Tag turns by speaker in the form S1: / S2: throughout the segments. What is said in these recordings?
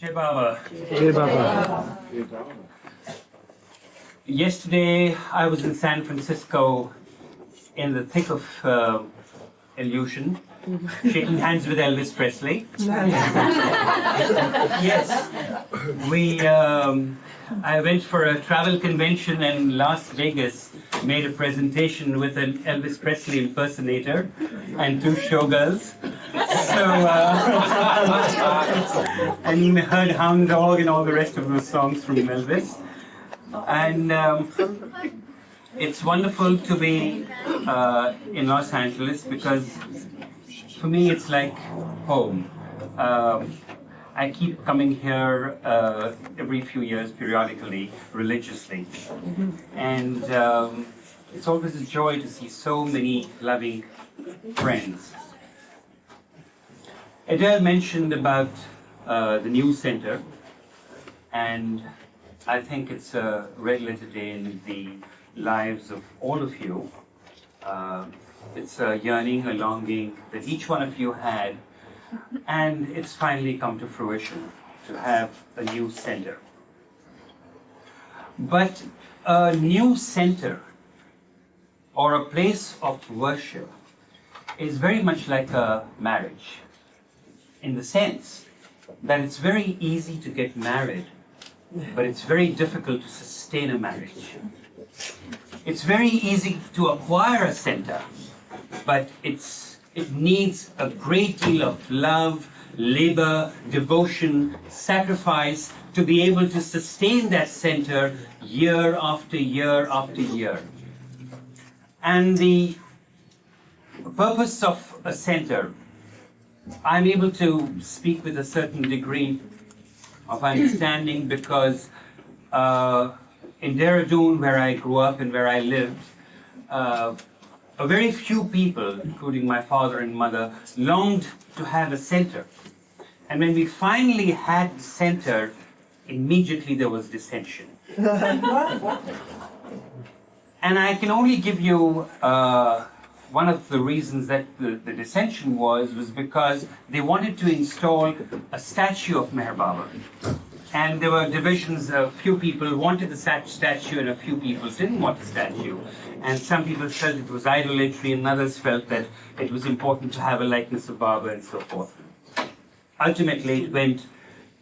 S1: Jai Baba.
S2: Meher Baba.
S1: Yesterday, I was in San Francisco in the thick of illusion, shaking hands with Elvis Presley. Yes, I went for a travel convention in Las Vegas, made a presentation with an Elvis Presley impersonator and two showgirls. So, and heard Hound Dog and all the rest of those songs from Elvis. And it's wonderful to be in Los Angeles because for me it's like home. I keep coming here every few years, periodically, religiously. And it's always a joy to see so many loving friends. Adele mentioned about the new center, and I think it's a regular today in the lives of all of you. It's a yearning, a longing that each one of you had, and it's finally come to fruition to have a new center. But a new center or a place of worship is very much like a marriage, in the sense that it's very easy to get married, but it's very difficult to sustain a marriage. It's very easy to acquire a center, but it needs a great deal of love, labor, devotion, sacrifice to be able to sustain that center year after year after year. And the purpose of a center, I'm able to speak with a certain degree of understanding because in Dehradun, where I grew up and where I lived, a very few people, including my father and mother, longed to have a center. And when we finally had the center, immediately there was dissension. And I can only give you one of the reasons that the dissension was because they wanted to install a statue of Meher Baba. And there were divisions. A few people wanted the statue and a few people didn't want the statue. And some people felt it was idolatry and others felt that it was important to have a likeness of Baba and so forth. Ultimately, it went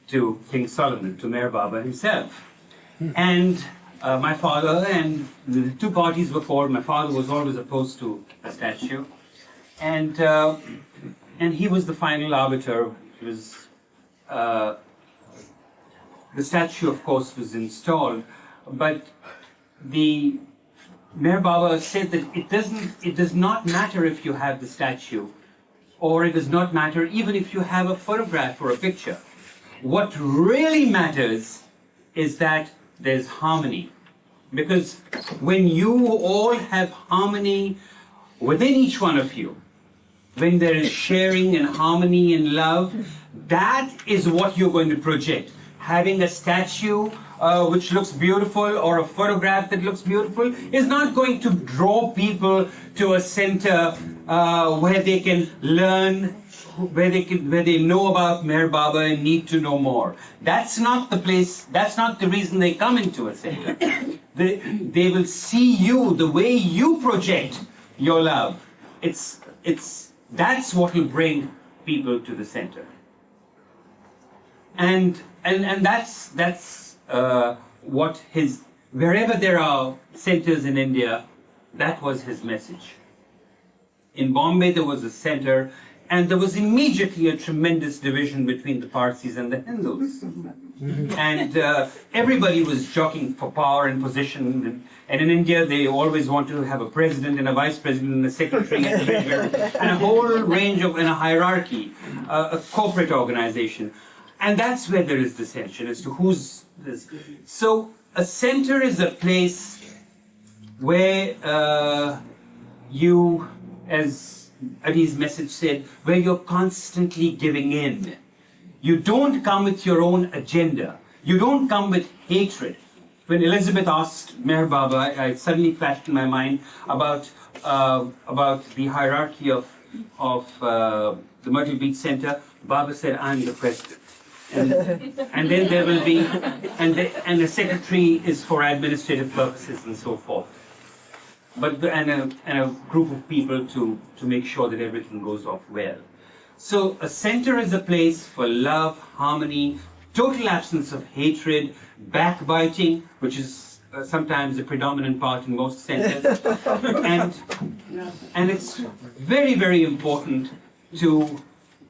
S1: to King Solomon, to Meher Baba himself. And my father and the two parties were called. My father was always opposed to a statue. And he was the final arbiter. It was... the statue, of course, was installed, but the Meher Baba said that it does not matter if you have the statue, or it does not matter even if you have a photograph or a picture. What really matters is that there's harmony. Because when you all have harmony within each one of you, when there is sharing and harmony and love, that is what you're going to project. Having a statue which looks beautiful or a photograph that looks beautiful is not going to draw people to a center where they can learn, where they know about Meher Baba and need to know more. That's not the place, that's not the reason they come into a center. They will see you, the way you project your love. That's what will bring people to the center. And that's what wherever there are centers in India, that was his message. In Bombay there was a center, and there was immediately a tremendous division between the Parsis and the Hindus. And everybody was jockeying for power and position. And in India, they always want to have a president and a vice president and a secretary and a treasurer, and a whole range of, and a hierarchy, a corporate organization. And that's where there is dissension as to who's this. So a center is a place where you, as Adi's message said, where you're constantly giving in. You don't come with your own agenda. You don't come with hatred. When Elizabeth asked Meher Baba, I suddenly flashed in my mind about the hierarchy of the Myrtle Beach Center. Baba said, I'm the president. and then there will be, and the secretary is for administrative purposes and so forth. But and a group of people to make sure that everything goes off well. So a center is a place for love, harmony, total absence of hatred, backbiting, which is sometimes a predominant part in most centers, and it's very, very important to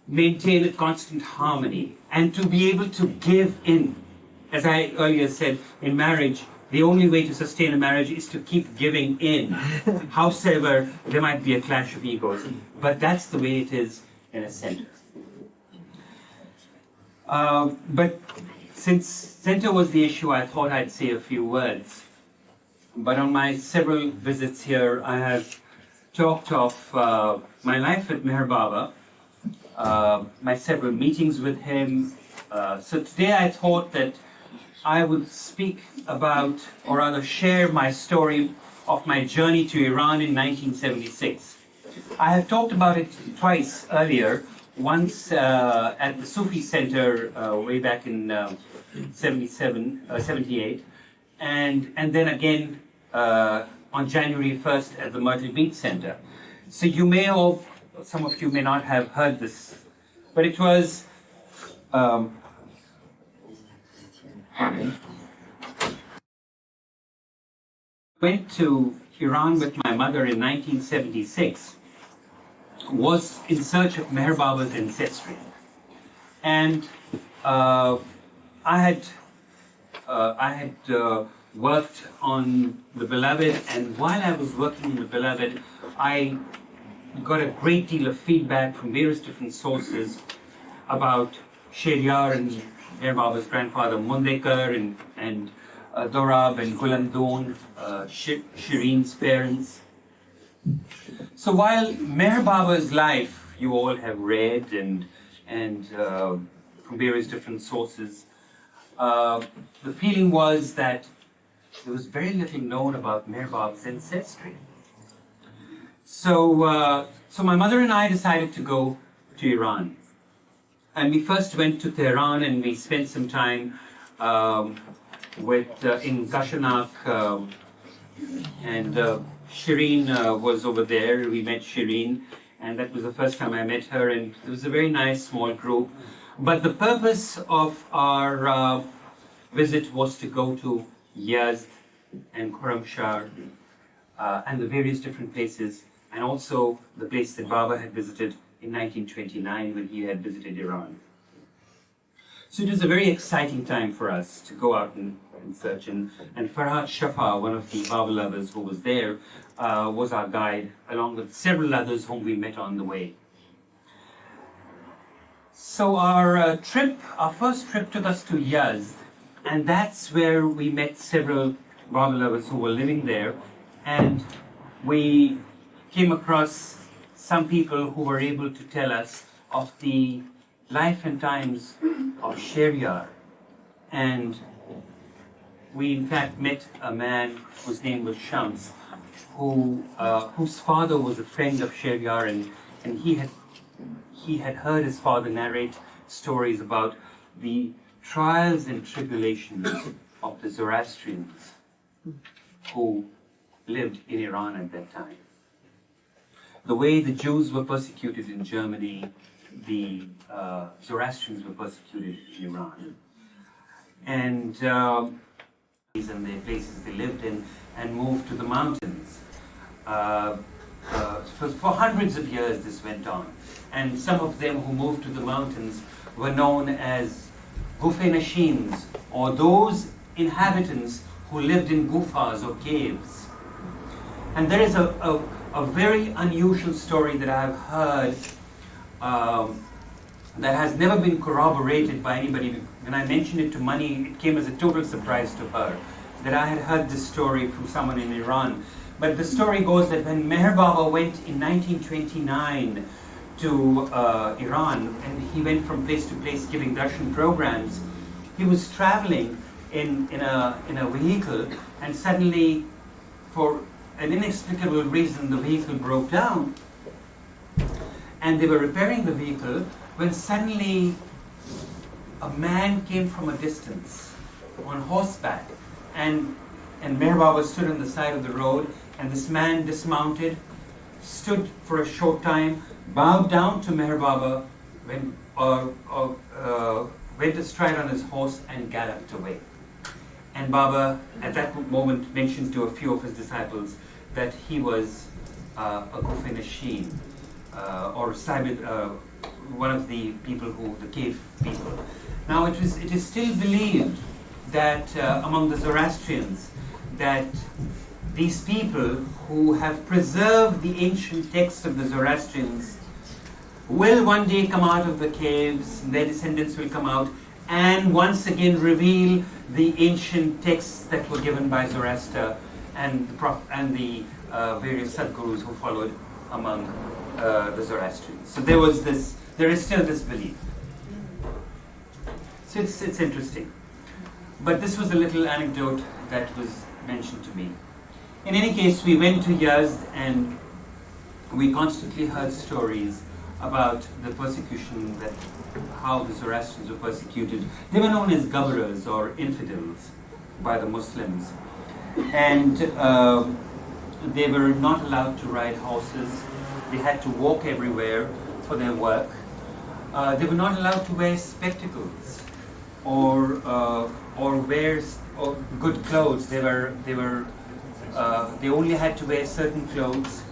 S1: maintain a constant harmony and to be able to give in. As I earlier said, in marriage, the only way to sustain a marriage is to keep giving in. Howsoever, there might be a clash of egos, but that's the way it is in a center. But since center was the issue, I thought I'd say a few words. But on my several visits here, I have talked of my life with Meher Baba, my several meetings with him. So today I thought that I would speak about, or rather share my story of my journey to Iran in 1976. I have talked about it twice earlier, once at the Sufi Center way back in 78, and then again on January 1st at the Myrtle Beach Center. So you may all, some of you may not have heard this, but it was went to Iran with my mother in 1976, was in search of Meher Baba's ancestry. And I had worked on The Beloved, and while I was working on The Beloved, I got a great deal of feedback from various different sources about Shehryar and Meher Baba's grandfather Mundekar and Dorab and Gulandon, Shireen's parents. So while Meher Baba's life you all have read and from various different sources, the feeling was that there was very little known about Meher Baba's ancestry. So, so my mother and I decided to go to Iran. And we first went to Tehran and we spent some time in Kashanak, and Shireen was over there. We met Shireen, and that was the first time I met her, and it was a very nice small group. But the purpose of our visit was to go to Yazd and Khorramshahr and the various different places, and also the place that Baba had visited in 1929 when he had visited Iran. So it was a very exciting time for us to go out and search. And Farhad Shafa, one of the Baba lovers who was there, was our guide, along with several others whom we met on the way. So our first trip took us to Yazd, and that's where we met several Baba lovers who were living there, and we came across some people who were able to tell us of the life and times of Shehryar. And we in fact met a man whose name was Shams, whose father was a friend of Shehryar, and he had heard his father narrate stories about the trials and tribulations of the Zoroastrians who lived in Iran at that time. The way the Jews were persecuted in Germany, the Zoroastrians were persecuted in Iran. And the places they lived in and moved to the mountains. For hundreds of years this went on. And some of them who moved to the mountains were known as Gufe-Nashins, or those inhabitants who lived in gufas or caves. And there is a very unusual story that I have heard that has never been corroborated by anybody. When I mentioned it to Mani, it came as a total surprise to her that I had heard this story from someone in Iran. But the story goes that when Meher Baba went in 1929 to Iran, and he went from place to place giving darshan programs, he was traveling in a vehicle, and suddenly, for an inexplicable reason, the vehicle broke down. And they were repairing the vehicle when suddenly a man came from a distance on horseback, and Meher Baba stood on the side of the road, and this man dismounted, stood for a short time, bowed down to Meher Baba, went astride on his horse and galloped away. And Baba at that moment mentioned to a few of his disciples that he was a Kufi Nashin, or Sabid, one of the people the cave people. Now it is still believed that among the Zoroastrians that these people who have preserved the ancient texts of the Zoroastrians will one day come out of the caves, their descendants will come out and once again reveal the ancient texts that were given by Zoroaster and the various Sadgurus who followed among the Zoroastrians. So there is still this belief. So it's interesting. But this was a little anecdote that was mentioned to me. In any case, we went to Yazd and we constantly heard stories about the persecution, how the Zoroastrians were persecuted. They were known as Gabras or infidels by the Muslims. And they were not allowed to ride horses. They had to walk everywhere for their work. They were not allowed to wear spectacles or wear good clothes. They only had to wear certain clothes.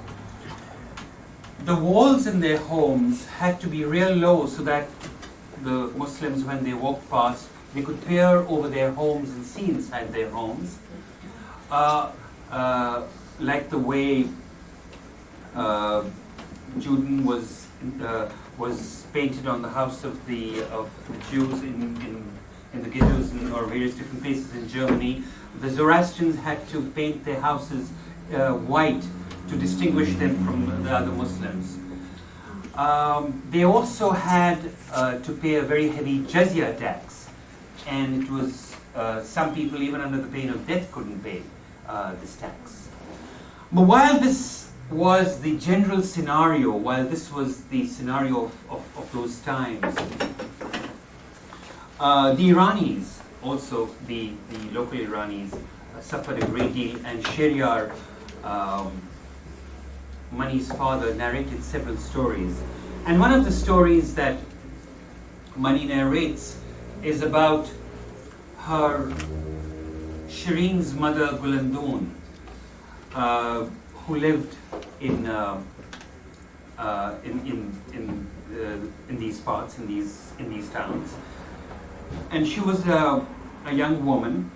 S1: The walls in their homes had to be real low so that the Muslims, when they walked past, they could peer over their homes and see inside their homes. Like the way Juden was painted on the house of the Jews in the ghettos or various different places in Germany. The Zoroastrians had to paint their houses white to distinguish them from the other Muslims. They also had to pay a very heavy jizya tax, and it was some people, even under the pain of death, couldn't pay this tax. But while this was the general scenario, while this was the scenario of those times, the Iranis, also the local Iranis, suffered a great deal, and Shehryar, Mani's father, narrated several stories. And one of the stories that Mani narrates is about Shireen's mother, Gulandun, who lived in these parts, in these towns. And she was a young woman,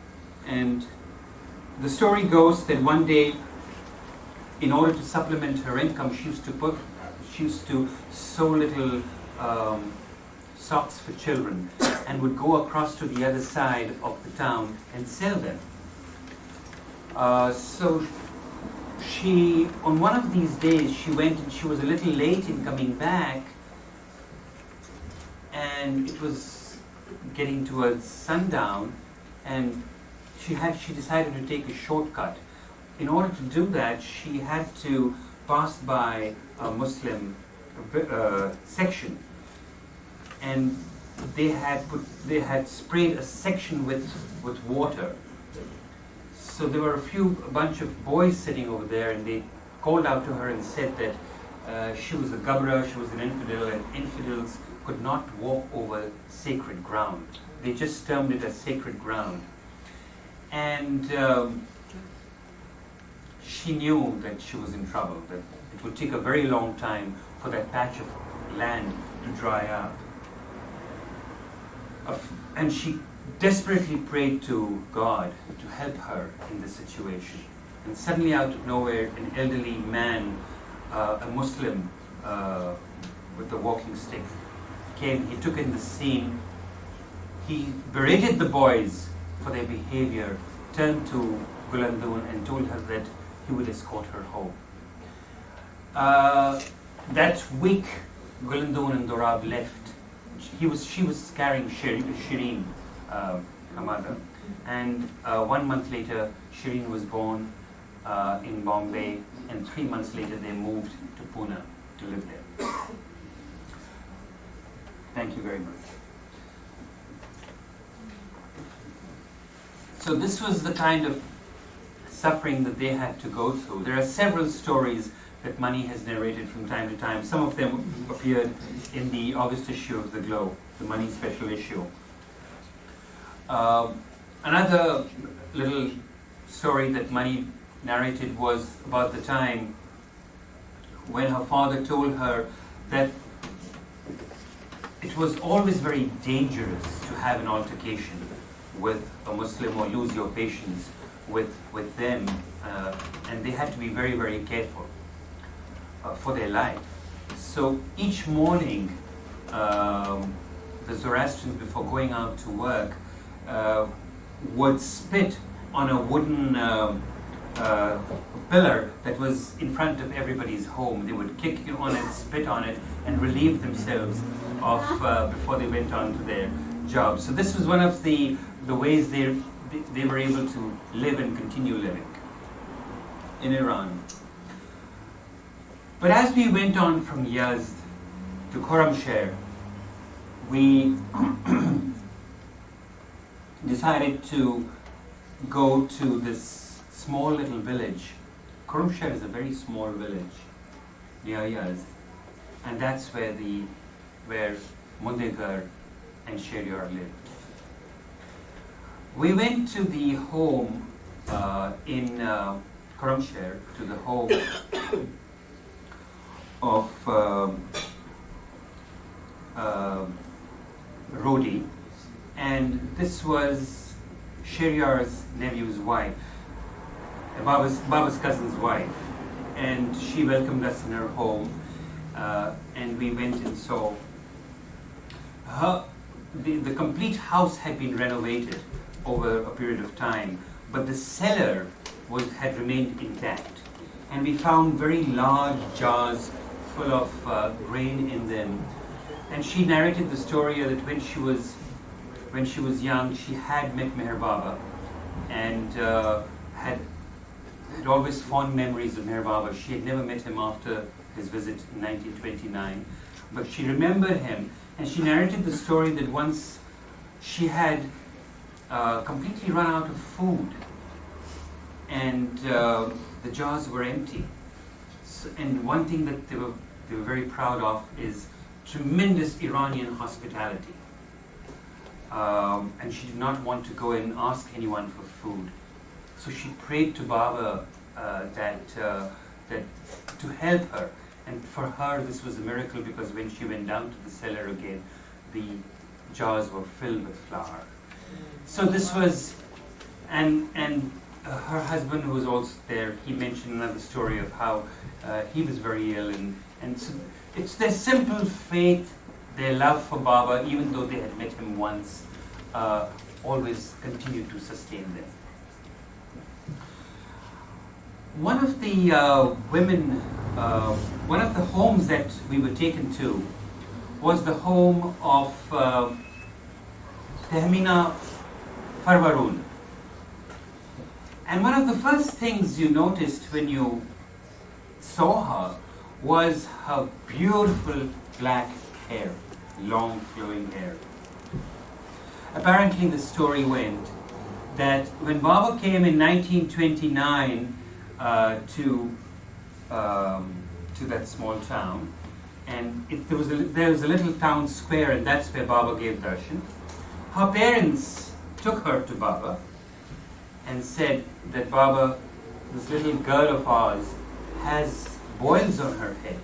S1: and the story goes that one day, in order to supplement her income, she used to sew little socks for children and would go across to the other side of the town and sell them. So she, on one of these days, she went and she was a little late in coming back, and it was getting towards sundown, and she decided to take a shortcut. In order to do that, she had to pass by a Muslim section, and they had sprayed a section with water. So there were a bunch of boys sitting over there, and they called out to her and said that she was a Gabra, she was an infidel, and infidels could not walk over sacred ground. They just termed it as sacred ground. And she knew that she was in trouble, that it would take a very long time for that patch of land to dry up. And she desperately prayed to God to help her in this situation. And suddenly, out of nowhere, an elderly man, a Muslim with a walking stick, came. He took in the scene. He berated the boys for their behavior, turned to Gulandun and told her that he would escort her home. That week, Gulandun and Dorab left. She was carrying Shireen, her mother, and 1 month later, Shireen was born in Bombay, and 3 months later, they moved to Pune to live there. Thank you very much. So this was the kind of suffering that they had to go through. There are several stories that Mani has narrated from time to time. Some of them appeared in the August issue of the Globe, the Mani special issue. Another little story that Mani narrated was about the time when her father told her that it was always very dangerous to have an altercation with a Muslim or lose your patience with them, and they had to be very, very careful for their life. So each morning, the Zoroastrians, before going out to work, would spit on a wooden pillar that was in front of everybody's home. They would kick on it, spit on it, and relieve themselves of before they went on to their job. So this was one of the ways they were able to live and continue living in Iran. But as we went on from Yazd to Khorramshahr, we decided to go to this small little village. Khorramshahr is a very small village near Yazd, and that's where Mundegar and Shehryar lived. We went to the home in Khorramshahr, to the home of Rodi, and this was Shehryar's nephew's wife, Baba's cousin's wife, and she welcomed us in her home, and we went and saw her. The complete house had been renovated over a period of time, but the cellar had remained intact, and we found very large jars full of grain in them. And she narrated the story that when she was young, she had met Meher Baba, and had always fond memories of Meher Baba. She had never met him after his visit in 1929, but she remembered him, and she narrated the story that once she had completely run out of food, and the jars were empty. So, and one thing that they were very proud of is tremendous Iranian hospitality. And she did not want to go and ask anyone for food. So she prayed to Baba that to help her. And for her, this was a miracle, because when she went down to the cellar again, the jars were filled with flour. So this was, and her husband, who was also there, he mentioned another story of how he was very ill, and so it's their simple faith, their love for Baba, even though they had met him once, always continued to sustain them. One of the women, one of the homes that we were taken to was the home of Tehmina Farvarun. And one of the first things you noticed when you saw her was her beautiful black hair, long flowing hair. Apparently the story went that when Baba came in 1929 to that small town, and there was a little town square, and that's where Baba gave darshan. Her parents took her to Baba and said that, Baba, this little girl of ours has boils on her head,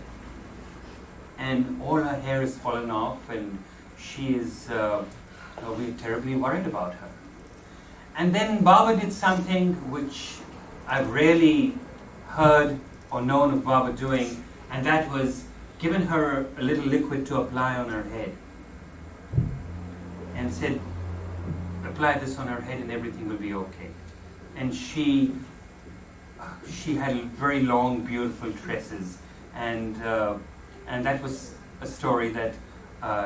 S1: and all her hair is fallen off, and she is, we're terribly worried about her. And then Baba did something which I've rarely heard or known of Baba doing, and that was given her a little liquid to apply on her head, and said, apply this on her head and everything will be okay. And she had very long, beautiful tresses, and that was a story that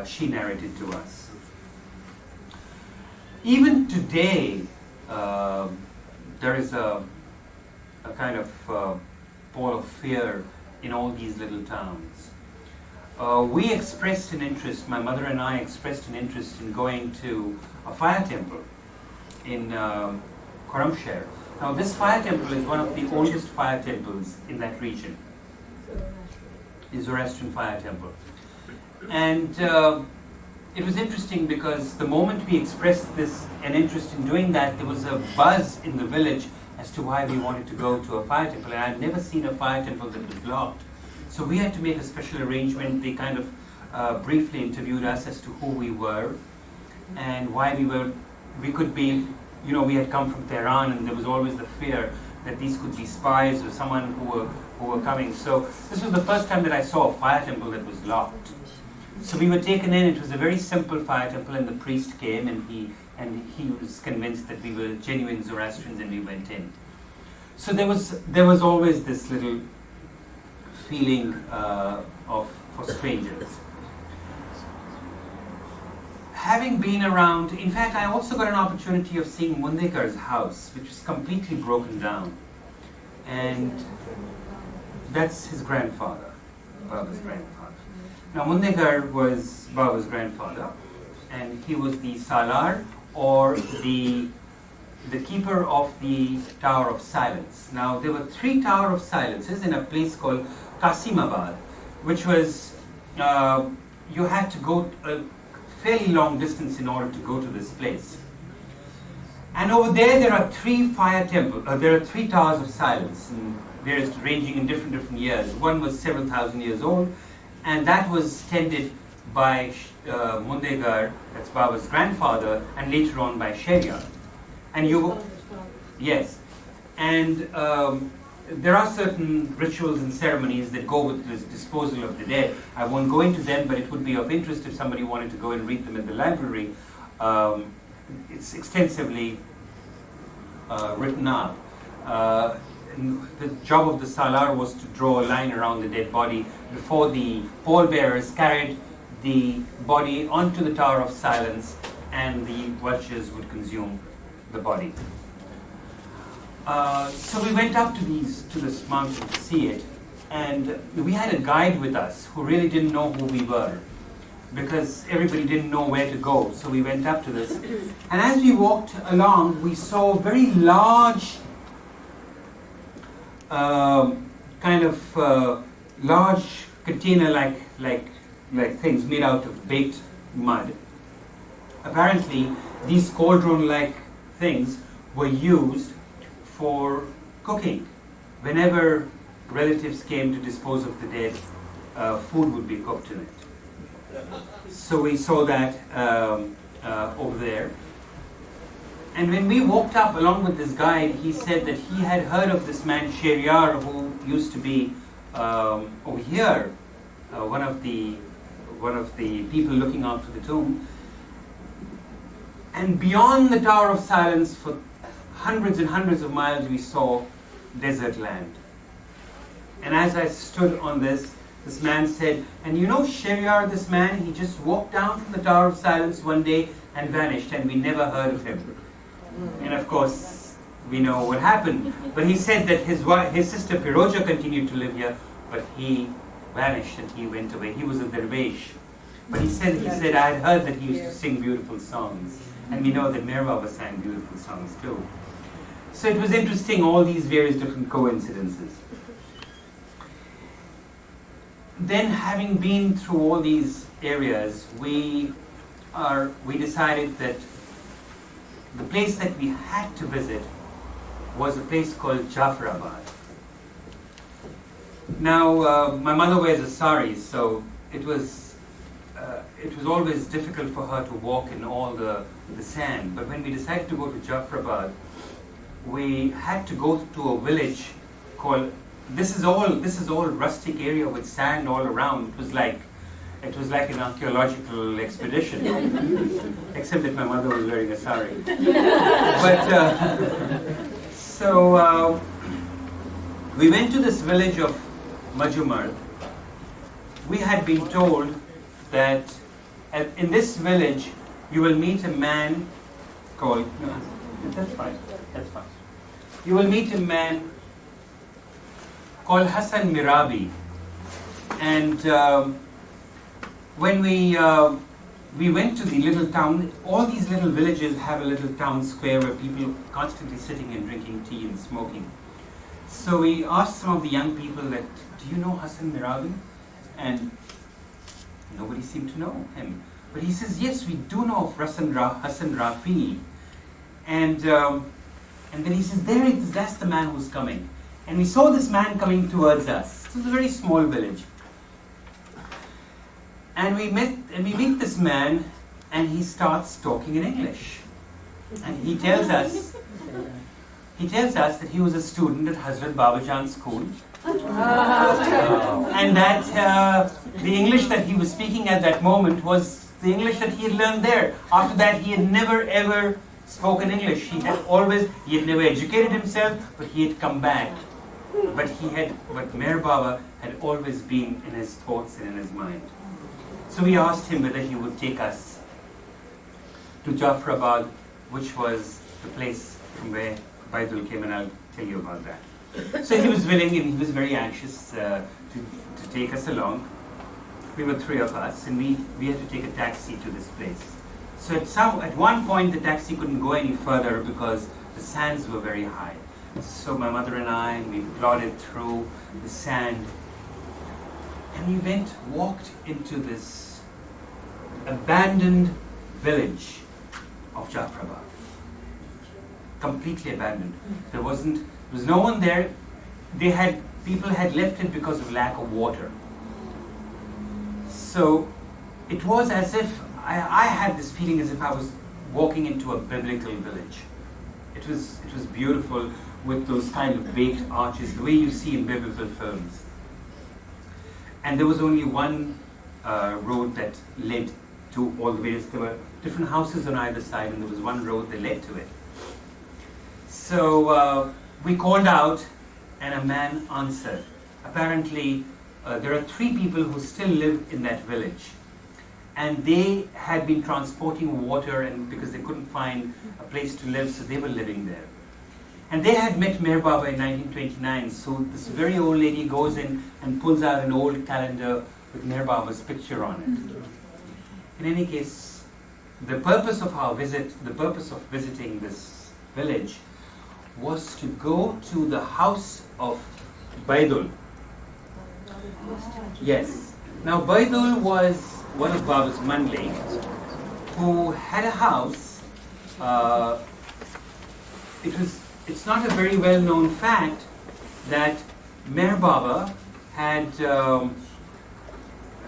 S1: she narrated to us. Even today, there is a kind of ball of fear in all these little towns. We expressed an interest, my mother and I expressed an interest in going to a fire temple in Khorramshahr. Now this fire temple is one of the oldest fire temples in that region, the Zoroastrian fire temple. And it was interesting because the moment we expressed an interest in doing that, there was a buzz in the village as to why we wanted to go to a fire temple. And I'd never seen a fire temple that was locked. So we had to make a special arrangement. They kind of briefly interviewed us as to who we were and why we could be, we had come from Tehran, and there was always the fear that these could be spies or someone who were coming. So this was the first time that I saw a fire temple that was locked. So we were taken in. It was a very simple fire temple, and the priest came, and he was convinced that we were genuine Zoroastrians, and we went in. So there was always this little feeling for strangers. Having been around, in fact, I also got an opportunity of seeing Mundekar's house, which is completely broken down, and that's his grandfather, Baba's grandfather. Now, Mundekar was Baba's grandfather, and he was the Salar, or the keeper of the Tower of Silence. Now, there were 3 Tower of Silences in a place called Qasimabad, which was, you had to go a fairly long distance in order to go to this place. And over there are 3 fire temples, there are 3 Towers of Silence, and various ranging in different years. One was several thousand years old, and that was tended by Mundegar, that's Baba's grandfather, and later on by Shehryar. And yes, and there are certain rituals and ceremonies that go with this disposal of the dead. I won't go into them, but it would be of interest if somebody wanted to go and read them in the library. It's extensively written up. The job of the Salar was to draw a line around the dead body before the pallbearers carried the body onto the Tower of Silence, and the vultures would consume the body. So we went up to this mountain to see it, and we had a guide with us who really didn't know who we were, because everybody didn't know where to go. So we went up to this, and as we walked along, we saw very large, large container-like things made out of baked mud. Apparently, these cauldron-like things were used for cooking. Whenever relatives came to dispose of the dead, food would be cooked in it. So we saw that over there. And when we walked up along with this guide, he said that he had heard of this man Shehryar, who used to be over here, one of the people looking after the tomb. And beyond the Tower of Silence, for hundreds and hundreds of miles, we saw desert land. And as I stood on this man said, and you know Shehryar, this man, he just walked down from the Tower of Silence one day and vanished, and we never heard of him. And of course, we know what happened. But he said that his sister Piroja continued to live here, but he vanished and he went away. He was a dervish. But he said, I had heard that he used to sing beautiful songs. And we know that Meher Baba sang beautiful songs too. So it was interesting, all these various different coincidences. Then, having been through all these areas, we decided that the place that we had to visit was a place called Jafarabad. Now, my mother wears a sari, so it was always difficult for her to walk in all the sand. But when we decided to go to Jafarabad, we had to go to a village called. This is all rustic area with sand all around. It was like an archaeological expedition, except that my mother was wearing a sari. But so we went to this village of Majumar. We had been told that in this village you will meet a man called. No, that's fine. That's fine. You will meet a man called Hassan Mirabi, and when we we went to the little town. All these little villages have a little town square where people are constantly sitting and drinking tea and smoking. So we asked some of the young people that, do you know Hassan Mirabi? And nobody seemed to know him. But he says, yes, we do know of Hassan Rafi. And then he says, there it is, that's the man who's coming. And we saw this man coming towards us. It was a very small village. And we meet this man, and he starts talking in English. And he tells us that he was a student at Hazrat Babajan School. And that the English that he was speaking at that moment was the English that he had learned there. After that, he had never ever spoken English. He had never educated himself, but he had come back. But Meher Baba had always been in his thoughts and in his mind. So we asked him whether he would take us to Jafrabad, which was the place from where Baidul came, and I'll tell you about that. So he was willing, and he was very anxious to take us along. We were 3 of us, and we had to take a taxi to this place. So at one point the taxi couldn't go any further because the sands were very high. So my mother and I, we plodded through the sand, and we walked into this abandoned village of Jafrabad. Completely abandoned. There was no one there. People had left it because of lack of water. So it was as if I had this feeling as if I was walking into a biblical village. It was beautiful with those kind of baked arches, the way you see in biblical films. And there was only one road that led to all the various. There were different houses on either side, and there was one road that led to it. So we called out, and a man answered. Apparently, there are 3 people who still live in that village, and they had been transporting water, and because they couldn't find a place to live, so they were living there. And they had met Meher Baba in 1929. So this very old lady goes in and pulls out an old calendar with Meher Baba's picture on it. In any case, the purpose of our visit, the purpose of visiting this village, was to go to the house of Baidul. Yes. Now Baidul was one of Baba's Mandali, who had a house. It's not a very well-known fact that Meher Baba had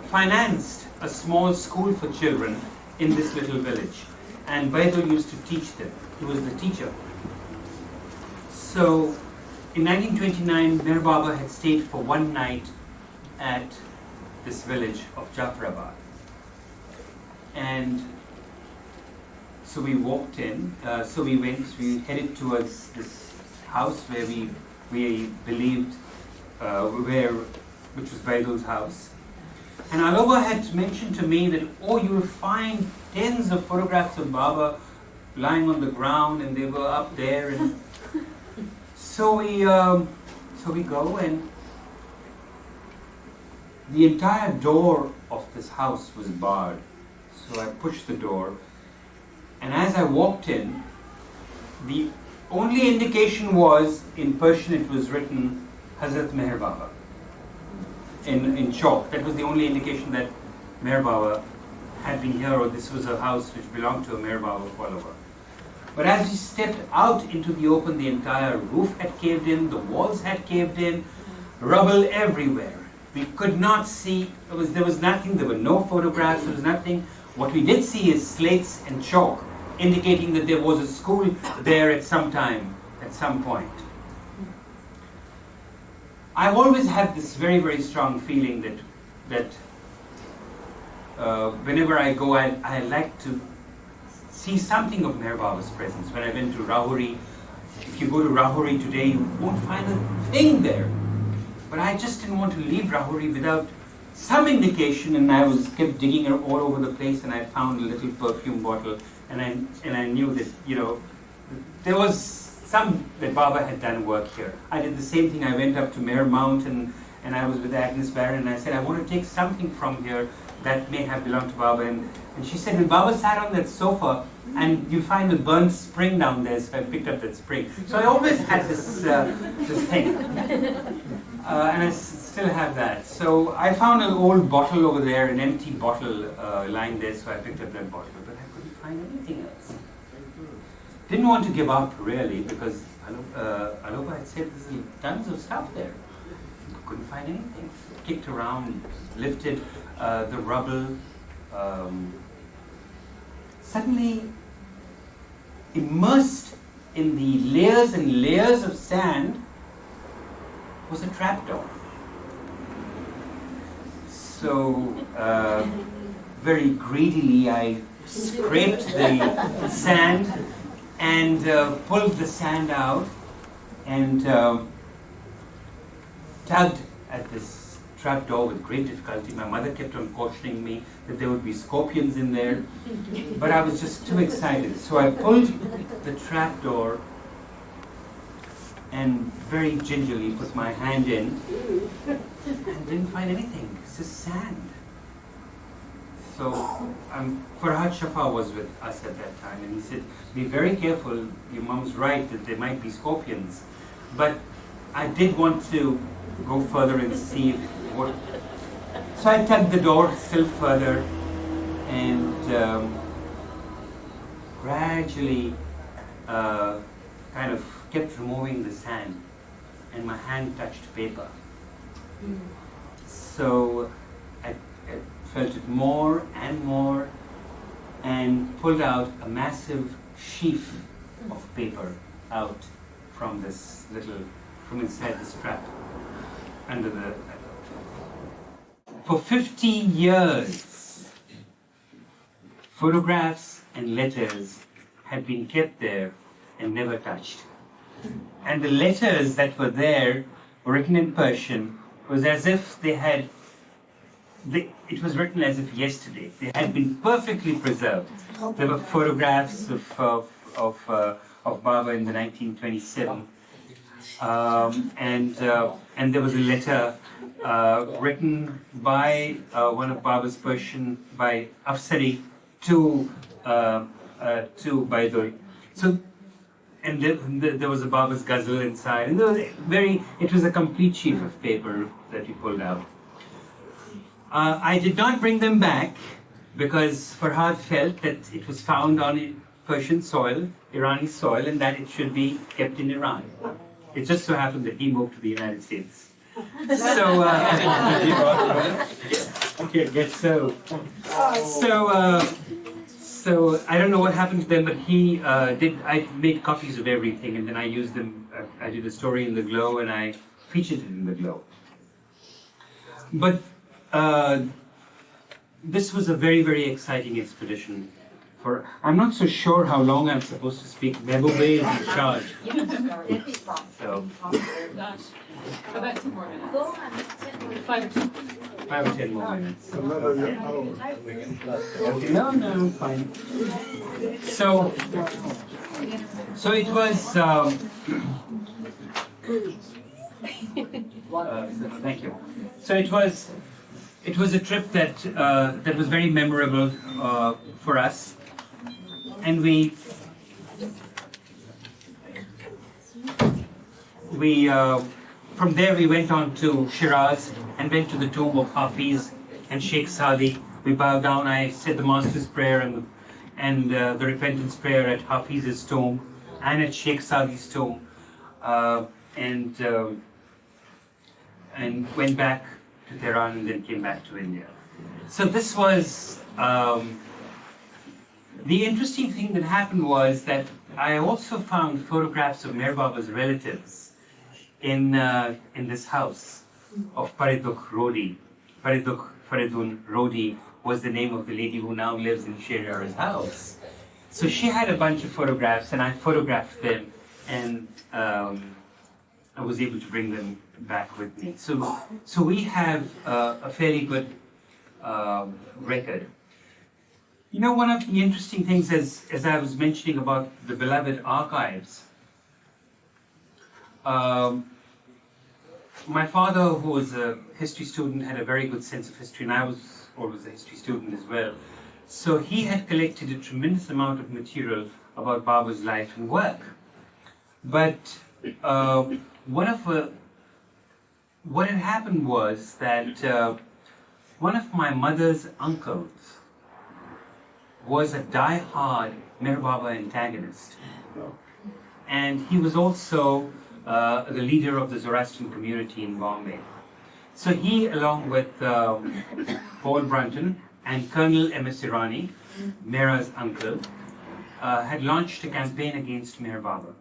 S1: financed a small school for children in this little village, and Baidul used to teach them. He was the teacher. So in 1929, Meher Baba had stayed for one night at this village of Jafrabad. And so we walked in, we headed towards this house where we believed, which was Baidul's house. And Aloba had mentioned to me that, you will find tens of photographs of Baba lying on the ground, and they were up there. And so we go, and the entire door of this house was barred. So I pushed the door, and as I walked in, the only indication was, in Persian it was written Hazrat Meher Baba in chalk. That was the only indication that Meher Baba had been here, or this was a house which belonged to a Meher Baba follower. But as we stepped out into the open, the entire roof had caved in, the walls had caved in, rubble everywhere. We could not see, there was nothing, there were no photographs, there was nothing. What we did see is slates and chalk, indicating that there was a school there at some time, at some point. I've always had this very, very strong feeling that whenever I go, I like to see something of Meher Baba's presence. When I went to Rahuri, if you go to Rahuri today, you won't find a thing there. But I just didn't want to leave Rahuri without some indication, and I kept digging all over the place, and I found a little perfume bottle, and I knew that, there was that Baba had done work here. I did the same thing. I went up to Meher Mount, and I was with Agnes Barron, and I said, I want to take something from here that may have belonged to Baba. And she said, when Baba sat on that sofa, and you find a burnt spring down there, so I picked up that spring. So I always had this thing. And I still have that. So I found an old bottle over there, an empty bottle lying there, so I picked up that bottle. But I couldn't find anything else. Didn't want to give up, really, because Aloba had said there's tons of stuff there. Couldn't find anything. Kicked around, lifted the rubble. Suddenly, immersed in the layers and layers of sand was a trapdoor. So, very greedily, I scraped the sand and pulled the sand out and tugged at this trapdoor with great difficulty. My mother kept on cautioning me that there would be scorpions in there, but I was just too excited. So I pulled the trapdoor and very gingerly put my hand in and didn't find anything. It's just sand. So Farhad Shafa was with us at that time, and he said, be very careful, your mom's right that there might be scorpions. But I did want to go further and see what. So I tugged the door still further and gradually kind of kept removing the sand, and my hand touched paper. So I felt it more and pulled out a massive sheaf of paper out from this from inside this trap under the. For 50 years, photographs and letters had been kept there and never touched. And the letters that were there, written in Persian, was as if they had. It was written as if yesterday. They had been perfectly preserved. There were photographs of Baba in the 1927, and there was a letter written by one of Baba's Persian, by Afsari, to Baidur. So, and there was a Baba's ghazal inside, and it was a complete sheaf of paper that he pulled out. I did not bring them back because Farhad felt that it was found on Persian soil, Irani soil, and that it should be kept in Iran. It just so happened that he moved to the United States. So, so I don't know what happened to them, but I made copies of everything, and then I used them. I did a story in the Glow, and I featured it in the Glow. But this was a very, very exciting expedition. I'm not so sure how long I'm supposed to speak. Mehboob is in charge. So,
S2: about 2 more minutes. 5 or 10
S1: more minutes. No, fine. So it was. Thank you. So it was a trip that was very memorable for us, and we from there we went on to Shiraz and went to the tomb of Hafiz and Sheikh Sadi. We bowed down. I said the Master's Prayer and the repentance prayer at Hafiz's tomb and at Sheikh Sadi's tomb, and went back to Tehran and then came back to India. So this was the interesting thing that happened was that I also found photographs of Meher Baba's relatives in this house of Fariduk Rodi. Fariduk Faridun Rodi was the name of the lady who now lives in Shehjar's house. So she had a bunch of photographs, and I photographed them, and I was able to bring them back with me. So we have a fairly good record. You know, one of the interesting things, as I was mentioning about the beloved archives, my father, who was a history student, had a very good sense of history, and I was all was a history student as well. So he had collected a tremendous amount of material about Baba's life and work. But what had happened was that one of my mother's uncles was a die-hard Meher Baba antagonist. And he was also the leader of the Zoroastrian community in Bombay. So he, along with Paul Brunton and Colonel M.S. Irani, Mehra's uncle, had launched a campaign against Meher Baba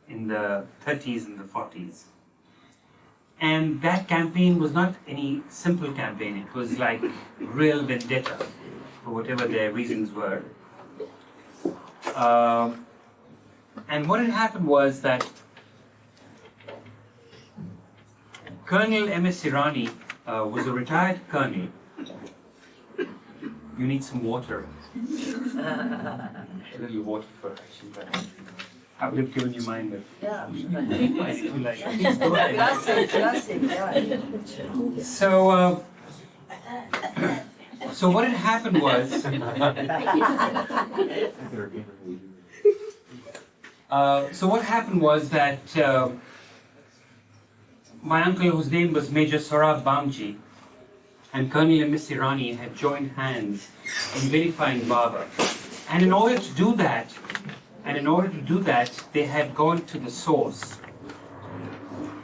S1: in the 30s and the 40s. And that campaign was not any simple campaign. It was like real vendetta, for whatever their reasons were. And what had happened was that Colonel M.S. Irani was a retired colonel. You need some water. A little water for actually. I would have given you mine, but
S3: Yeah.
S1: I do like it. Please go ahead.
S3: Classic, yeah.
S1: So what had happened was, that my uncle, whose name was Major Saurabh Bamji, and Colonel M.S. Irani had joined hands in vilifying Baba. And in order to do that, they had gone to the source.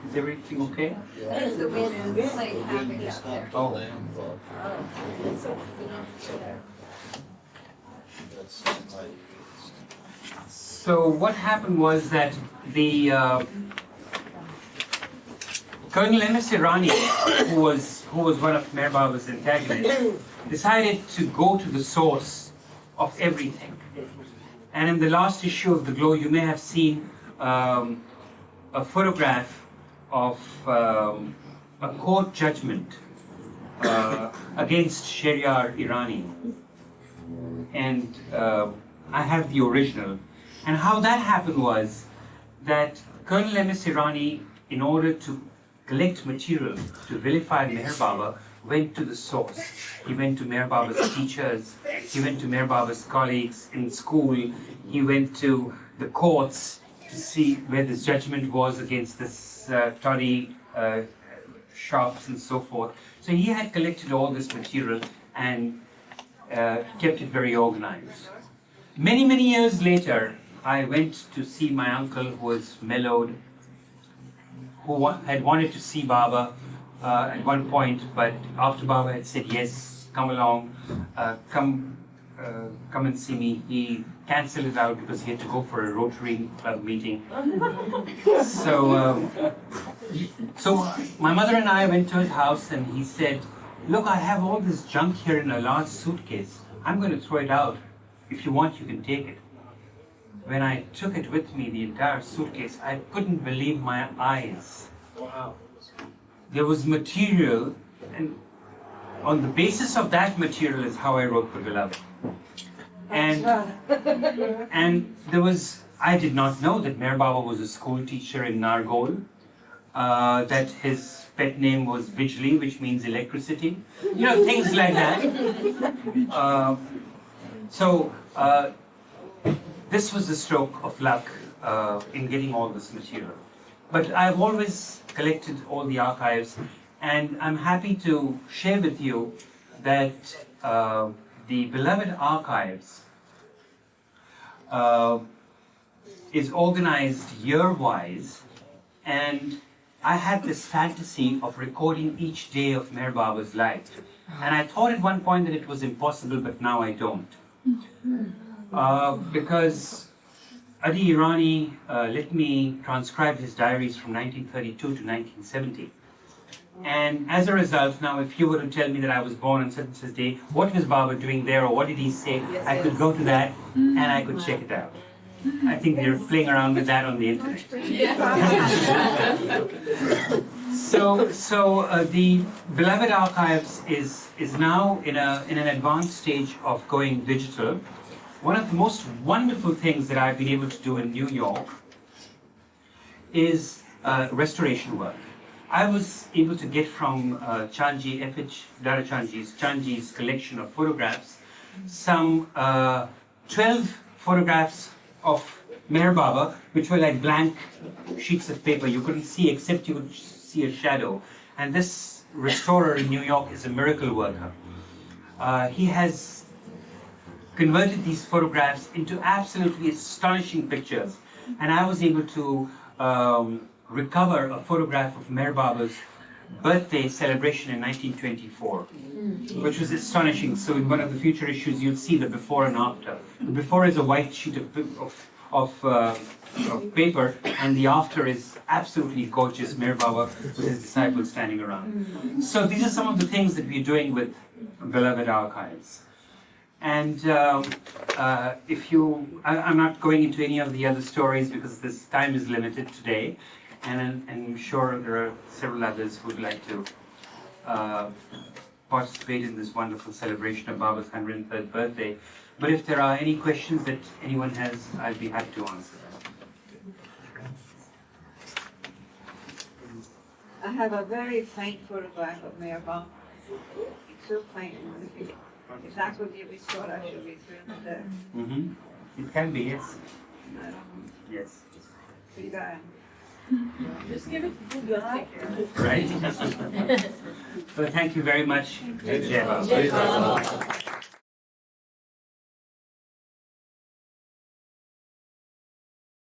S1: Is everything okay?
S3: The wind is really happy out there.
S1: Oh. So what happened was that the Colonel M.S. Irani, who was one of Meher Baba's antagonists, decided to go to the source of everything. And in the last issue of The Glow, you may have seen a photograph of a court judgment against Shehryar Irani. And I have the original. And how that happened was that Colonel M.S. Irani, in order to collect material to vilify Meher Baba, went to the source. He went to Meher Baba's teachers, he went to Meher Baba's colleagues in school, he went to the courts to see where this judgment was against this toddy shops and so forth. So he had collected all this material and kept it very organized. Many, many years later, I went to see my uncle, who was mellowed, who had wanted to see Baba at one point, but after Baba had said, yes, come along, come and see me, he cancelled it out because he had to go for a Rotary Club meeting. So my mother and I went to his house and he said, look, I have all this junk here in a large suitcase. I'm going to throw it out. If you want, you can take it. When I took it with me, the entire suitcase, I couldn't believe my eyes.
S4: Wow.
S1: There was material, and on the basis of that material is how I wrote The Beloved. And there was, I did not know that Meher Baba was a school teacher in Nargol, that his pet name was Bijli, which means electricity, you know, things like that. This was the stroke of luck in getting all this material. But I've always collected all the archives, and I'm happy to share with you that the Beloved Archives is organized year-wise, and I had this fantasy of recording each day of Meher Baba's life. And I thought at one point that it was impossible, but now I don't. Because Adi Irani let me transcribe his diaries from 1932 to 1970. And as a result, now if you were to tell me that I was born on such and such day, what was Baba doing there or what did he say, I could go to that and I could check it out. I think they're playing around with that on the internet. So the Beloved Archives is now in an advanced stage of going digital. One of the most wonderful things that I've been able to do in New York is restoration work. I was able to get from Chanji, F.H. Chanji's collection of photographs, some 12 photographs of Meher Baba, which were like blank sheets of paper. You couldn't see except you could see a shadow. And this restorer in New York is a miracle worker. He has converted these photographs into absolutely astonishing pictures. And I was able to recover a photograph of Meher Baba's birthday celebration in 1924, which was astonishing. So in one of the future issues, you'll see the before and after. The before is a white sheet of paper, and the after is absolutely gorgeous, Meher Baba with his disciples standing around. So these are some of the things that we're doing with Beloved Archives. And I'm not going into any of the other stories because this time is limited today, and I'm sure there are several others who would like to participate in this wonderful celebration of Baba's 103rd birthday. But if there are any questions that anyone has, I'd be happy to answer them.
S4: I have a very faint photograph of Meher Baba. It's so faint. If that would be restored, I should be thrilled there.
S1: It can be, yes.
S4: I don't know.
S1: Yes.
S4: Pretty bad.
S2: Just give it to good. Take care of it.
S1: Right? So thank you very much.
S2: Jai Baba.